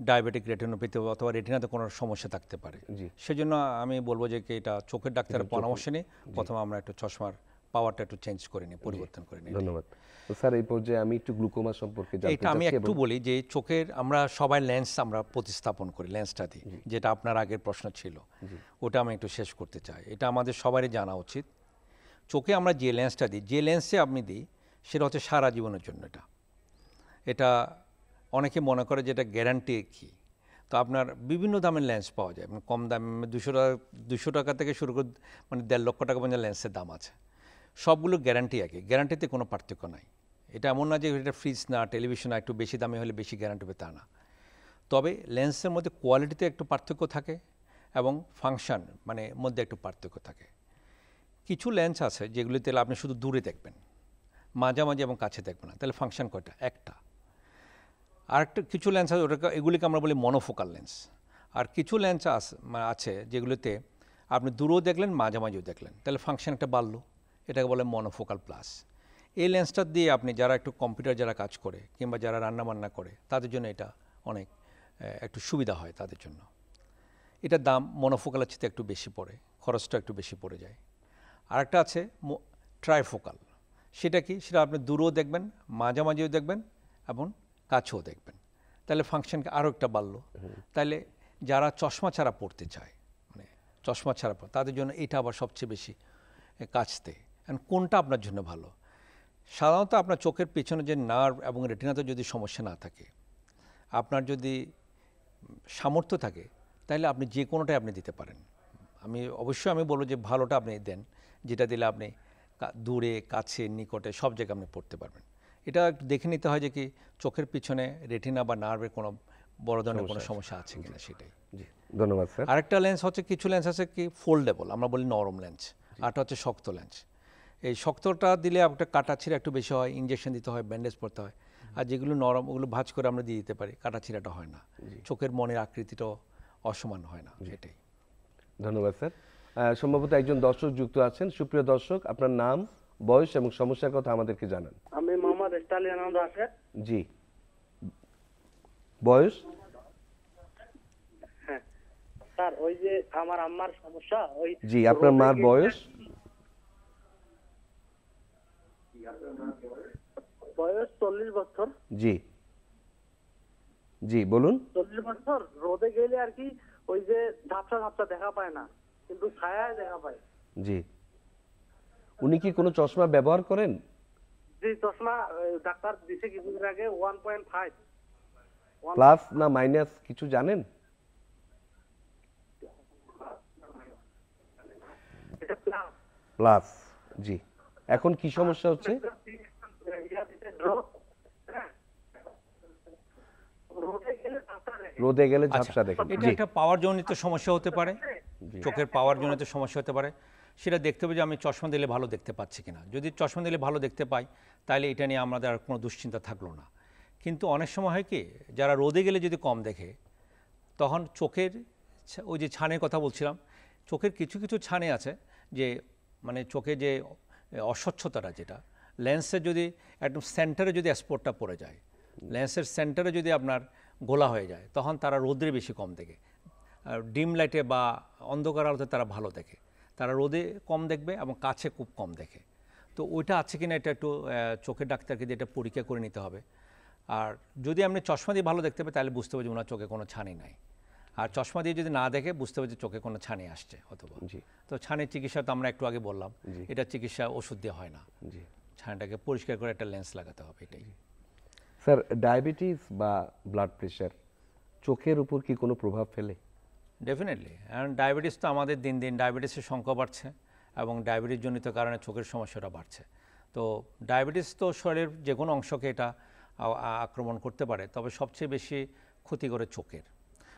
ডায়াবেটিক রেটিনোপ্যাথি অথবা রেটিনাতে কোনো সমস্যা থাকতে পারে। সেজন্য আমি বলবো যে কি এটা চোখের ডাক্তারের পরামর্শ নিয়ে প্রথমে আমরা একটু চশমার পাওয়ারটা একটু চেঞ্জ করে নিই, পরিবর্তন করে নিই। ধন্যবাদ স্যার। এই পর্যায়ে আমি একটু গ্লুকোমা সম্পর্কে জানতে এটা আমি চাচ্ছি। একটু বলি যে চোখের আমরা সবাই লেন্স আমরা প্রতিস্থাপন করি লেন্সটা দিয়ে, যেটা আপনার আগের প্রশ্ন ছিল, ওটা আমি একটু শেষ করতে চাই। এটা আমাদের সবারই জানা উচিত। চোখে আমরা যে লেন্সটা দিই, যে লেন্সে আপনি দিই, সেটা হচ্ছে সারা জীবনের জন্য। এটা অনেকে মনে করে যে এটা গ্যারান্টি কি। তো আপনার বিভিন্ন দামের লেন্স পাওয়া যায়, মানে কম দামে 200 টাকা থেকে শুরু করে মানে 1.5 লক্ষ টাকা পর্যন্ত লেন্সের দাম আছে। সবগুলো গ্যারান্টি একই, গ্যারান্টিতে কোনো পার্থক্য নাই। এটা এমন না যে এটা ফ্রিজ না, টেলিভিশন না, একটু বেশি দামি হলে বেশি গ্যারান্টি হবে, তা না। তবে লেন্সের মধ্যে কোয়ালিটিতে একটু পার্থক্য থাকে এবং ফাংশন মানে মধ্যে একটু পার্থক্য থাকে। কিছু লেন্স আছে যেগুলিতে আপনি শুধু দূরে দেখবেন, মাঝামাঝি এবং কাছে দেখবেন না, তাহলে ফাংশন কয়টা? একটা। আরেকটা কিছু লেন্স আছে, এগুলিকে আমরা বলি মনোফোকাল লেন্স। আর কিছু লেন্স আছে যেগুলিতে আপনি দূরেও দেখলেন, মাঝামাঝিও দেখলেন, তাহলে ফাংশন একটা বাড়লো, এটাকে বলে মনোফোকাল প্লাস। এই লেন্সটা দিয়ে আপনি যারা একটু কম্পিউটার যারা কাজ করে কিংবা যারা রান্নাবান্না করে তাদের জন্য এটা অনেক একটু সুবিধা হয় তাদের জন্য। এটার দাম মনোফোকালের চেয়ে একটু বেশি পড়ে, খরচটা একটু বেশি পড়ে যায়। আরেকটা আছে ট্রাইফোকাল। সেটা কি? সেটা আপনি দূরেও দেখবেন, মাঝামাঝিও দেখবেন এবং কাছেও দেখবেন, তাহলে ফাংশনকে আরও একটা বাড়লো। তাহলে যারা চশমা ছাড়া পড়তে চায়, মানে চশমা ছাড়া তাদের জন্য এটা আবার সবচেয়ে বেশি কাজ দেয়। কোনটা আপনার জন্য ভালো? সাধারণত আপনার চোখের পেছনে যে নার্ভ এবং রেটিনাতে যদি সমস্যা না থাকে, আপনার যদি সামর্থ্য থাকে, তাহলে আপনি যে কোনোটাই আপনি দিতে পারেন। অবশ্যই আমি বলবো যে ভালোটা আপনি দেন, যেটা দিলে আপনি দূরে, কাছে, নিকটে সব জায়গায় আপনি পড়তে পারবেন। এটা একটু দেখে নিতে হয় যে কি চোখের পিছনে রেটিনা বা নার্ভের কোনো বড় ধরনের কোনো সমস্যা আছে কিনা, সেটাই। জি, ধন্যবাদ স্যার। আরেকটা লেন্স হচ্ছে, কিছু লেন্স আছে কি ফোল্ডেবল, আমরা বলি নরম লেন্স, আরটা হচ্ছে শক্ত লেন্স। এই শক্তটা দিলে একটা কাটা ছিঁড়া একটু বেশি হয়, ইঞ্জেকশন দিতে হয়, ব্যান্ডেজ পড়তে হয়। আর যেগুলো নরম, ওগুলো ভাঁজ করে আমরা দিয়ে দিতে পারি, কাটা ছিঁড়াটা হয় না, চোখের মনের আকৃতিটাও অসমান হয় না, সেটাই। ধন্যবাদ স্যার। সম্ভবত একজন দর্শক যুক্ত আছেন। সুপ্রিয় দর্শক, আপনার নাম, বয়স এবং সমস্যার কথা আমাদেরকে জানান। আমি মোহাম্মদ স্টালিয়ান রাশেদ। জি, বয়স? হ্যাঁ স্যার, ওই যে আমার আম্মার সমস্যা, ওই জি, আপনার মার বয়স? বয়স 40 বছর। জি, জি বলুন। 40 বছর। রোদে গেলে আর কি ওই যে ঝাপসা ঝাপসা দেখা পায় না, কিন্তু ছায়ায় দেখা পায়। জি, উনি কি কোনো চশমা ব্যবহার করেন? জি চশমা ডাক্তার দিছে কিছুদিন আগে 1.5 প্লাস না মাইনাস কিছু জানেন? এটা প্লাস প্লাস। জি, এখন কি সমস্যা হচ্ছে? রোদে গেলে ঝাপসা দেখেন। এটা জি একটা পাওয়ার জনিত সমস্যা হতে পারে, চোখের পাওয়ার জনিত সমস্যা হতে পারে। সেটা দেখতে হবে যে আমি চশমা দিলে ভালো দেখতে পাচ্ছি কিনা। যদি চশমা দিলে ভালো দেখতে পাই তাহলে এটা নিয়ে আমাদের আর কোনো দুশ্চিন্তা থাকলো না। কিন্তু অনেক সময় হয় কি, যারা রোদে গেলে যদি কম দেখে তখন চোখের ওই যে ছানের কথা বলছিলাম, চোখের কিছু কিছু ছানে আছে যে মানে চোখে যে অস্বচ্ছতাটা, যেটা লেন্সের যদি একদম সেন্টারে যদি স্পটটা পড়ে যায়, লেন্সের সেন্টারে যদি আপনার গোলা হয়ে যায়, তখন তারা রোদে বেশি কম দেখে। ডিম লাইটে বা অন্ধকার আলোতে তারা ভালো দেখে, তারা রোদে কম দেখবে এবং কাছে খুব কম দেখে। তো ওইটা আছে কিনা এটা একটু চোখের ডাক্তারকে দিয়ে এটা পরীক্ষা করে নিতে হবে। আর যদি আপনি চশমা দিয়ে ভালো দেখতে পাই তাহলে বুঝতে হবে যে ওনার চোখে কোনো ছানি নাই। আর চশমা দিয়ে যদি না দেখে বুঝতে হবে যে চোখে কোনো ছানি আসছে অথবা। জি তো ছানির চিকিৎসা তো আমরা একটু আগে বললাম, এটা চিকিৎসা ওষুধ দিয়ে হয় না। জি ছানিটাকে পরিষ্কার করে একটা লেন্স লাগাতে হবে, এটাই। স্যার, ডায়াবেটিস বা ব্লাড প্রেশার চোখের উপর কি কোনো প্রভাব ফেলে? ডেফিনেটলি। কারণ ডায়াবেটিস তো আমাদের দিন দিন ডায়াবেটিসের সংখ্যা বাড়ছে এবং ডায়াবেটিস জনিত কারণে চোখের সমস্যাটা বাড়ছে। তো ডায়াবেটিস তো শরীরের যে কোনো অংশকে এটা আক্রমণ করতে পারে, তবে সবচেয়ে বেশি ক্ষতি করে চোখের।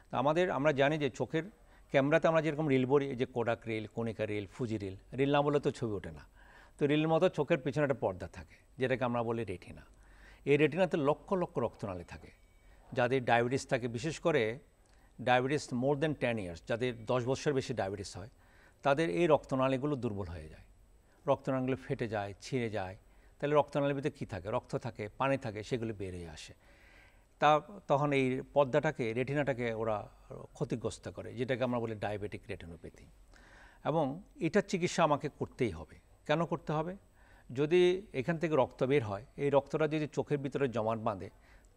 তো আমরা জানি যে চোখের ক্যামেরাতে আমরা যেরকম রিল বলি, যে Kodak reel, Konika reel, Fuji reel, reel না বলে তো ছবি ওঠে না। তো রিলের মতো চোখের পিছনে একটা পর্দা থাকে যেটাকে আমরা বলি রেটিনা। এই রেটিনাতে লক্ষ লক্ষ রক্তনালী থাকে। যাদের ডায়াবেটিস থাকে, বিশেষ করে ডায়াবেটিস মোর দেন 10 ইয়ার্স, যাদের 10 বছর বেশি ডায়াবেটিস হয়, তাদের এই রক্তনালীগুলো দুর্বল হয়ে যায়, রক্তনালীগুলো ফেটে যায়, ছিঁড়ে যায়। তাহলে রক্তনালীর ভিতরে কী থাকে? রক্ত থাকে, পানি থাকে, সেগুলো বেরিয়ে আসে। তখন এই পর্দাটাকে, রেটিনাটাকে ওরা ক্ষতিগ্রস্ত করে, যেটাকে আমরা বলি ডায়াবেটিক রেটিনোপ্যাথি। এবং এটার চিকিৎসা আমাকে করতেই হবে। কেন করতে হবে? যদি এখান থেকে রক্ত বের হয়, এই রক্তটা যদি চোখের ভিতরে জমাট বাঁধে,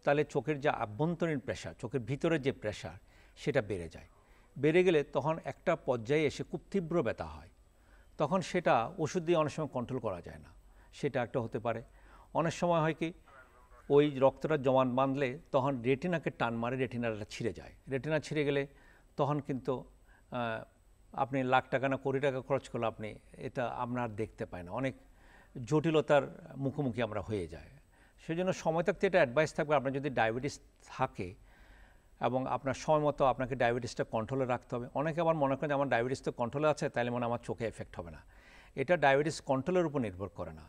তাহলে চোখের যে আভ্যন্তরীণ প্রেশার, চোখের ভিতরে যে প্রেশার, সেটা বেড়ে যায়। বেড়ে গেলে তখন একটা পর্যায়ে এসে খুব তীব্র ব্যথা হয়। তখন সেটা ওষুধ দিয়ে অনেক সময় কন্ট্রোল করা যায় না, সেটা একটা হতে পারে। অনেক সময় হয় কি, ওই রক্তটা জমাট বাঁধলে তখন রেটিনাকে টান মারে, রেটিনাটা ছিঁড়ে যায়। রেটিনা ছিঁড়ে গেলে তখন কিন্তু আপনি লাখ টাকা না কোটি টাকা খরচ করলে আপনি এটা আমরা আর দেখতে পাই না, অনেক জটিলতার মুখোমুখি আমরা হয়ে যায়। সেই জন্য সময় থাকতে এটা অ্যাডভাইস থাকবে, আপনার যদি ডায়াবেটিস থাকে এবং আপনার সময় মতো আপনাকে ডায়াবেটিসটা কন্ট্রোলে রাখতে হবে। অনেকে আবার মনে করেন যে আমার ডায়াবেটিস তো কন্ট্রোলে আছে, তাহলে মনে আমার চোখে এফেক্ট হবে না। এটা ডায়াবেটিস কন্ট্রোলের উপর নির্ভর করে না,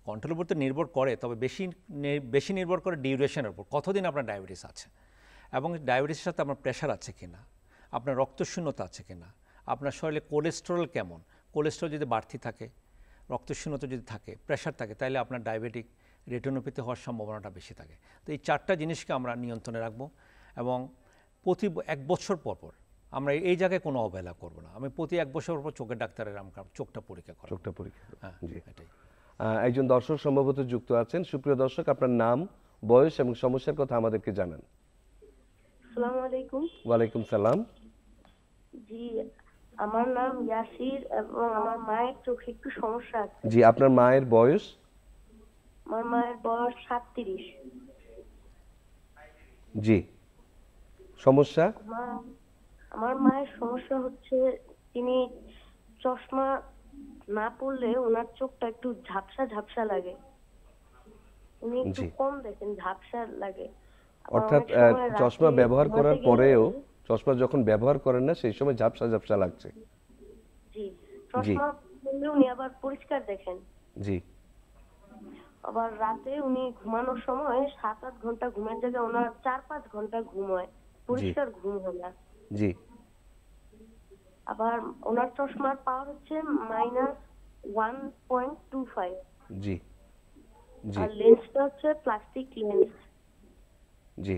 কন্ট্রোলের উপর তো নির্ভর করে, তবে বেশি নির্ভর করে ডিউরেশনের উপর, কতদিন আপনার ডায়াবেটিস আছে এবং ডায়াবেটিসের সাথে আপনার প্রেশার আছে কিনা, আপনার রক্তশূন্যতা আছে কিনা, আপনার শরীরে কোলেস্টেরল কেমন। কোলেস্টেরল যদি বাড়তি থাকে, রক্তশূন্যতা যদি থাকে, প্রেশার থাকে, তাহলে আপনার ডায়াবেটিক রেটিনোপ্যাথি হওয়ার সম্ভাবনাটা বেশি থাকে। তো এই 4টা জিনিসকে আমরা নিয়ন্ত্রণে রাখবো এবং প্রতি 1 বছর পর পর আমরা এই জায়গায় কোনো অবহেলা করব না। আমি প্রতি 1 বছর পর চোখের ডাক্তারের আমরা চোখটা পরীক্ষা করব। চোখটা পরীক্ষা। হ্যাঁ, জি, এটাই। একজন দর্শক সম্ভবত যুক্ত আছেন। সুপ্রিয় দর্শক, আপনার নাম, বয়স এবং সমস্যার কথা আমাদেরকে জানান। আসসালামু আলাইকুম। ওয়ালাইকুম সালাম। জি, আমার নাম ইয়াসির এবং আমার মায়ের চোখে একটু সমস্যা আছে। জি, আপনার মায়ের বয়স? আমার মায়ের বয়স 37। জি, সমস্যা? আমার মায়ের সমস্যা হচ্ছে তিনি চশমা না পড়লে ওনার চোখটা একটু ঝাপসা ঝাপসা লাগে, উনি একটু কম দেখেন, ঝাপসা লাগে। অর্থাৎ চশমা ব্যবহার করার পরেও, চশমা যখন ব্যবহার করেন না সেই সময় ঝাপসা ঝাপসা লাগছে? জি, চশমা পরলে উনি আবার পরিষ্কার দেখেন। জি। আবার রাতে উনি ঘুমানোর সময় 7-8 ঘন্টা ঘুমের জায়গায় ওনার 4-5 ঘন্টা ঘুম হয়, পরিষ্কার ঘুম হয় না। জি। আবার ওনার চশমার পাওয়ার হচ্ছে -1.25। জি জি। আর লেন্সটা হচ্ছে প্লাস্টিক লেন্স। জি।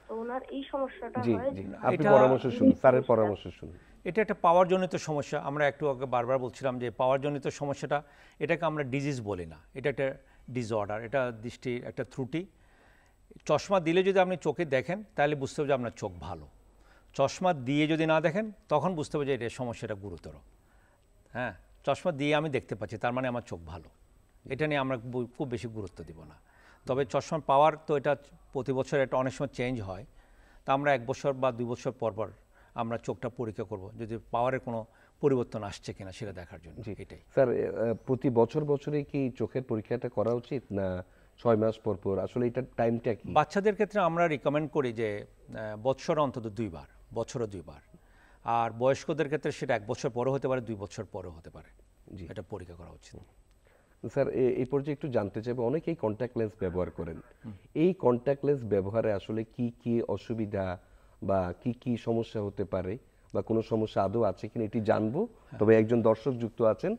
তো ওনার এই সমস্যাটা জি হয়। জি, আপনি পরামর্শ শুনুন, স্যারের পরামর্শ শুনুন। এটা একটা পাওয়ার জনিত সমস্যা। আমরা একটু আগে বারবার বলছিলাম যে পাওয়ার জনিত সমস্যাটা, এটাকে আমরা ডিজিজ বলি না, এটা একটা ডিসঅর্ডার, এটা দৃষ্টির একটা ত্রুটি। চশমা দিলে যদি আপনি চোখে দেখেন তাহলে বুঝতে হবে যে আপনার চোখ ভালো। চশমা দিয়ে যদি না দেখেন তখন বুঝতে হবে যে এটা সমস্যাটা গুরুতর। হ্যাঁ, চশমা দিয়ে আমি দেখতে পাচ্ছি, তার মানে আমার চোখ ভালো। এটা নিয়ে আমরা খুব বেশি গুরুত্ব দিব না। তবে চশমার পাওয়ার তো এটা প্রতি বছর এটা অনেক সময় চেঞ্জ হয়, তা আমরা 1 বছর বা 2 বছর পর পর আমরা চোখটা পরীক্ষা করব, যদি পাওয়ারের কোনো পরিবর্তন আসছে কিনা সেটা দেখার জন্য। এটাই স্যার, প্রতি বছরই কি চোখের পরীক্ষাটা করা উচিত, না 6 মাস পর পর? আসলে এটার টাইমটা কি? বাচ্চাদের ক্ষেত্রে আমরা রিকমেন্ড করি যে বছরে অন্তত 2 বার, বছরে 2 বার। আর বয়স্কদের ক্ষেত্রে সেটা 1 বছর পরও হতে পারে, 2 বছর পরও হতে পারে, এটা পরীক্ষা করা উচিত। স্যার, এই পর্যায়ে একটু জানতে চাইবো, অনেকেই কন্ট্যাক্ট লেন্স ব্যবহার করেন, এই কন্ট্যাক্ট লেন্স ব্যবহারে আসলে কি কি অসুবিধা বা কি কি সমস্যা হতে পারে, বা কোনো সমস্যা আদৌ আছে কিনা এটি জানবো। তবে একজন দর্শক যুক্ত আছেন।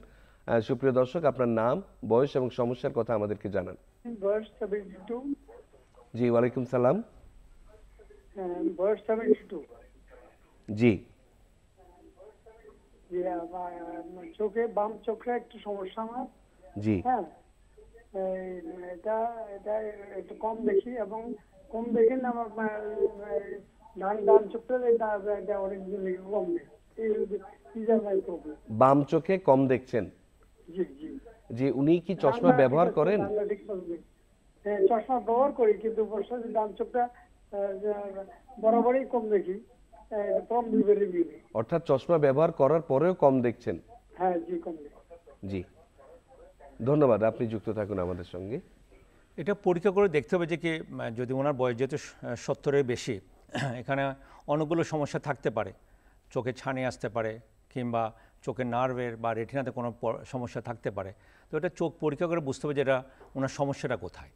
সুপ্রিয় দর্শক, আপনার নাম, বয়স এবং সমস্যার কথা আমাদেরকে জানান। বয়স 72। জি, ওয়ালাইকুম সালাম। বয়স 72। জি, চোখে বাম চোখে একটু সমস্যা আমার। জি, হ্যাঁ, এটা এটা একটু কম দেখি, এবং কম দেখি না আমার ডান চোখটা এটা অনেক দিন কম দেখি। এই জায়গায় প্রবলেম। বাম চোখে কম দেখছেন। জি জি জি, উনি কি চশমা ব্যবহার করেন? হ্যাঁ, চশমা ব্যবহার করি, কিন্তু ডান চোখটা বরাবরই কম দেখি, কম বিবেরি বিবে। অর্থাৎ চশমা ব্যবহার করার পরেও কম দেখছেন? হ্যাঁ জি, কম দেখি। জি, ধন্যবাদ, আপনি যুক্ত থাকুন আমাদের সঙ্গে। এটা পরীক্ষা করে দেখতে হবে যে কি, যদি ওনার বয়স যেহেতু 70-এর বেশি, এখানে অনেকগুলো সমস্যা থাকতে পারে। চোখে ছানি আসতে পারে, কিংবা চোখের নার্ভের বা রেটিনাতে কোনো সমস্যা থাকতে পারে। তো এটা চোখ পরীক্ষা করে বুঝতে হবে যে এটা ওনার সমস্যাটা কোথায়,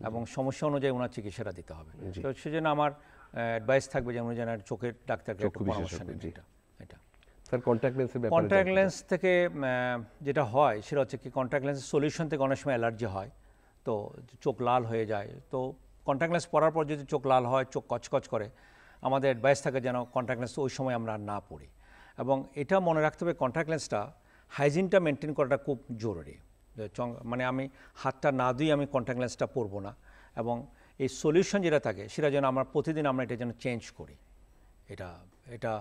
এবং সমস্যা অনুযায়ী ওনার চিকিৎসাটা দিতে হবে। তো সেজন্য আমার অ্যাডভাইস থাকবে যে উনি যেন চোখের ডাক্তারকে একটু পরামর্শ নেন। এটা স্যার, কন্ট্যাক্ট লেন্সের ব্যাপারে কন্ট্যাক্ট লেন্স থেকে যেটা হয় সেটা হচ্ছে কি, কন্ট্যাক্ট লেন্সের সলিউশন থেকে অনেক সময় অ্যালার্জি হয়, তো চোখ লাল হয়ে যায়। তো কন্ট্যাক্ট লেন্স পরার পর যদি চোখ লাল হয়, চোখ কচকচ করে, আমাদের অ্যাডভাইস থাকে যেন কন্ট্যাক্ট লেন্স ওই সময় আমরা না পরি। এবং এটা মনে রাখতে হবে, কন্ট্যাক্ট লেন্সটা হাইজিনটা মেনটেন করাটা খুব জরুরি। মানে আমি হাতটা না ধুয়ে আমি কন্ট্যাক্ট লেন্সটা পরবো না, এবং এই সলিউশন যেটা থাকে সেটা যেন আমরা প্রতিদিন আমরা এটা যেন চেঞ্জ করি। এটা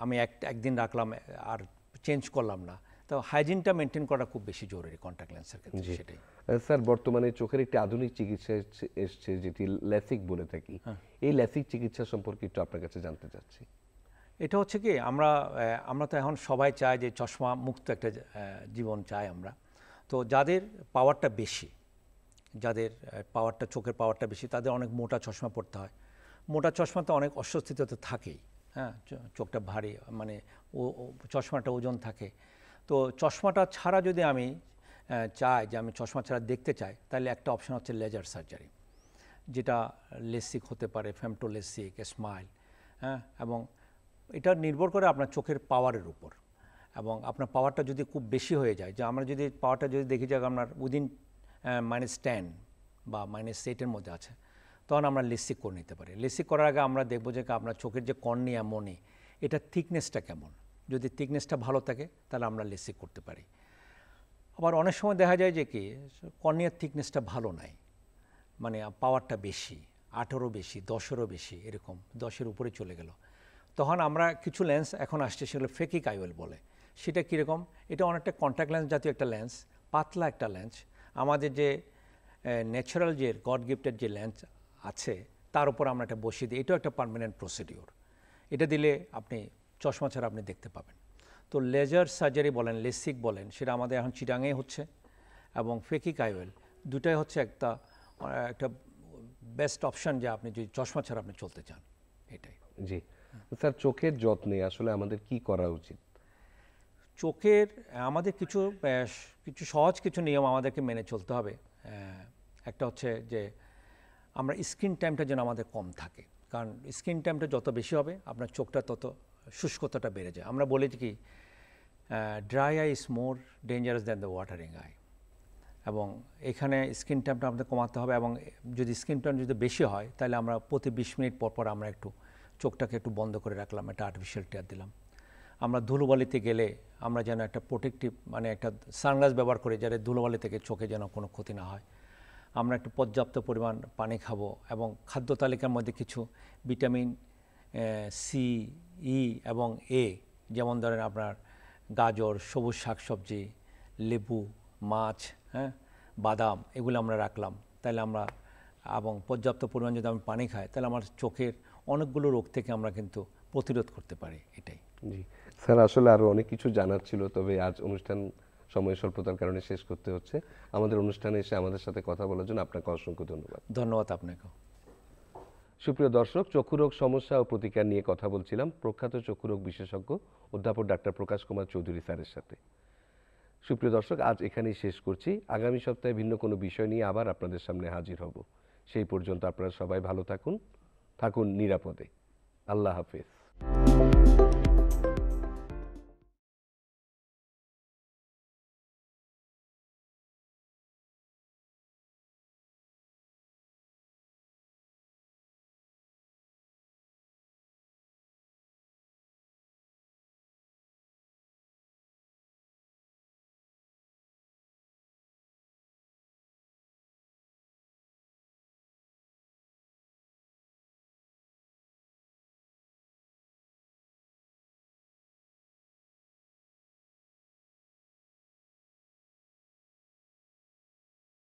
আমি একদিন রাখলাম আর চেঞ্জ করলাম না। তো হাইজিনটা মেনটেন করা খুব বেশি জরুরি কন্ট্যাক্ট লেন্সের ক্ষেত্রে। সেটাই স্যার, বর্তমানে চোখের একটি আধুনিক চিকিৎসা এসছে, যেটি ল্যাসিক বলে থাকি। এই ল্যাসিক চিকিৎসা সম্পর্কে একটু আপনার কাছে জানতে চাচ্ছি। এটা হচ্ছে কি, আমরা তো এখন সবাই চাই যে চশমা মুক্ত একটা জীবন চাই আমরা। তো যাদের পাওয়ারটা বেশি, যাদের চোখের পাওয়ারটা বেশি, তাদের অনেক মোটা চশমা পড়তে হয়। মোটা চশমাতে অনেক অস্বস্তিতে তো থাকেই। হ্যাঁ, চোখটা ভারী, মানে চশমাটা ওজন থাকে। তো চশমাটা ছাড়া যদি আমি চাই যে আমি চশমা ছাড়া দেখতে চাই, তাহলে একটা অপশন হচ্ছে লেজার সার্জারি, যেটা লেসিক হতে পারে, ফেমটো লেসিক, স্মাইল। হ্যাঁ, এবং এটা নির্ভর করে আপনার চোখের পাওয়ারের উপর, এবং আপনার পাওয়ারটা যদি খুব বেশি হয়ে যায়, যে আমরা যদি পাওয়ারটা যদি দেখি যে আপনার উইদিন -10 বা -8-এর মধ্যে আছে, তখন আমরা লেসিক করে নিতে পারি। লেসিক করার আগে আমরা দেখবো যে আপনার চোখের যে কর্নিয়া, মনি, এটা থিকনেসটা কেমন। যদি থিকনেসটা ভালো থাকে তাহলে আমরা লেসিক করতে পারি। আবার অনেক সময় দেখা যায় যে কি, কর্নিয়ার থিকনেসটা ভালো নাই, মানে পাওয়ারটা বেশি, 18 বেশি, 10-এরও বেশি, এরকম 10-এর উপরে চলে গেল, তখন আমরা কিছু লেন্স এখন আসছে, সেগুলো ফেকিক আইওয়েল বলে। সেটা কীরকম? এটা অনেকটা কন্ট্যাক্ট লেন্স জাতীয় একটা লেন্স, পাতলা একটা লেন্স। আমাদের যে ন্যাচারাল যে গড গিফটেড যে লেন্স আছে তার উপর আমরা এটা বসিয়ে দিই। এটাও একটা পার্মানেন্ট প্রসিডিওর। এটা দিলে আপনি চশমা ছাড়া আপনি দেখতে পাবেন। তো লেজার সার্জারি বলেন, লেসিক বলেন, সেটা আমাদের এখন চিটাঙে হচ্ছে, এবং ফেকিক আইওয়েল, দুটাই হচ্ছে একটা বেস্ট অপশন, যে আপনি যদি চশমা ছাড়া আপনি চলতে চান। এটাই। জি স্যার, চোখের যত্নে আসলে আমাদের কি করা উচিত? চোখের আমাদের কিছু সহজ কিছু নিয়ম আমাদেরকে মেনে চলতে হবে। একটা হচ্ছে যে আমরা স্ক্রিন টাইমটা যেন আমাদের কম থাকে, কারণ স্ক্রিন টাইমটা যত বেশি হবে আপনার চোখটা তত শুষ্কতাটা বেড়ে যায়। আমরা বলি কি, dry eye is more dangerous than the watering I. এবং এখানে স্ক্রিন টাইমটা আমাদের কমাতে হবে, এবং যদি স্ক্রিন টাইম যদি বেশি হয় তাহলে আমরা প্রতি 20 মিনিট পর পর আমরা একটু চোখটাকে একটু বন্ধ করে রাখলাম, একটা আর্টিফিশিয়াল টিয়ার দিলাম। আমরা ধুলোবালিতে গেলে আমরা যেন একটা প্রোটেক্টিভ, মানে একটা সানগ্লাস ব্যবহার করি, যাতে ধুলোবালি থেকে চোখে যেন কোনো ক্ষতি না হয়। আমরা একটু পর্যাপ্ত পরিমাণ পানি খাবো, এবং খাদ্য তালিকার মধ্যে কিছু ভিটামিন সি, ই এবং এ, যেমন ধরেন আপনার গাজর, সবুজ শাকসবজি, লেবু, মাছ, হ্যাঁ, বাদাম, এগুলো আমরা রাখলাম, তাহলে আমরা এবং পর্যাপ্ত পরিমাণ যদি আমি পানি খাই, তাহলে আমার চোখের অনেকগুলো রোগ থেকে আমরা কিন্তু প্রতিরোধ করতে পারি। এটাই। জি স্যার, আসলে আরও অনেক কিছু জানার ছিল, তবে আজ অনুষ্ঠান সময় স্বল্পতার কারণে শেষ করতে হচ্ছে। আমাদের অনুষ্ঠানে এসে আমাদের সাথে কথা বলার জন্য আপনাকে অসংখ্য ধন্যবাদ। ধন্যবাদ আপনাকেও। সুপ্রিয় দর্শক, চক্ষুরোগ সমস্যা ও প্রতিকার নিয়ে কথা বলছিলাম প্রখ্যাত চক্ষুরোগ বিশেষজ্ঞ অধ্যাপক ডাক্তার প্রকাশ কুমার চৌধুরী স্যারের সাথে। সুপ্রিয় দর্শক, আজ এখানেই শেষ করছি। আগামী সপ্তাহে ভিন্ন কোনো বিষয় নিয়ে আবার আপনাদের সামনে হাজির হব। সেই পর্যন্ত আপনারা সবাই ভালো থাকুন, থাকুন নিরাপদে। আল্লাহ হাফেজ।